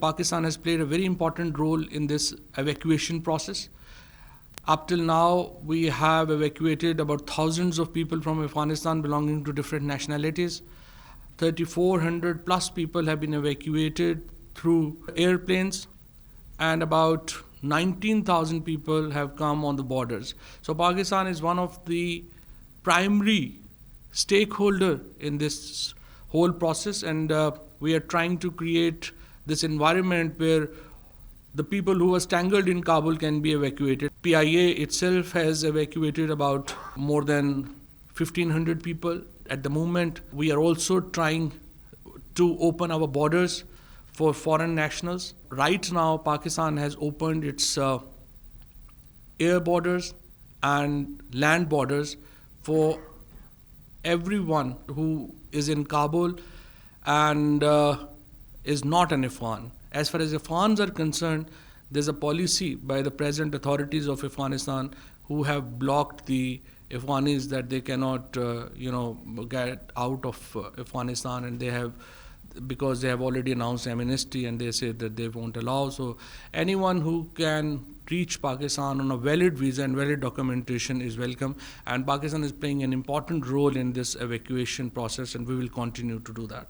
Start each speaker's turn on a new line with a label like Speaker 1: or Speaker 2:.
Speaker 1: Pakistan has played a very important role in this evacuation process. Up till now, we have evacuated about thousands of people from Afghanistan belonging to different nationalities. 3,400 plus people have been evacuated through airplanes, and about 19,000 people have come on the borders. So Pakistan is one of the primary stakeholder in this whole process, and we are trying to create this environment where the people who were strangled in Kabul can be evacuated. PIA itself has evacuated about more than 1,500 people. At the moment, we are also trying to open our borders for foreign nationals. Right now, Pakistan has opened its air borders and land borders for everyone who is in Kabul and is not an Afghan. As far as Afghans are concerned, there's a policy by the present authorities of Afghanistan who have blocked the Afghanis that they cannot, get out of Afghanistan, and they have, because they have already announced amnesty, and they say that they won't allow. So anyone who can reach Pakistan on a valid visa and valid documentation is welcome, and Pakistan is playing an important role in this evacuation process, and we will continue to do that.